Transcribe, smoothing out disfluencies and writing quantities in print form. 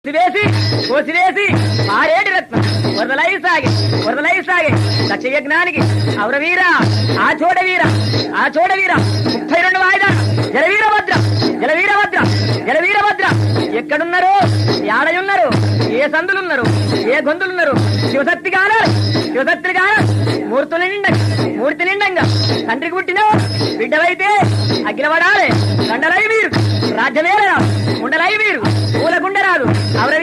వేసి కోసివేసి ఆరేడు రత్నం వరదలై సాగే దక్షయజ్ఞానికి ఔరవీర ఆ చోడ వీర 32 వాయిదా జలవీరభద్ర ఎక్కడున్నారు యాడయున్నారు ఏ సందులున్నారు ఏ గొంతులున్నారు శివశక్తి గారు మూర్తి నిండంగా తండ్రికి పుట్టిన బిడ్డవైతే అగ్గిలపడాలి దండలై వీరు రాజ్యమేర ఉండలై వీరు పూలకుండ రాదు అవర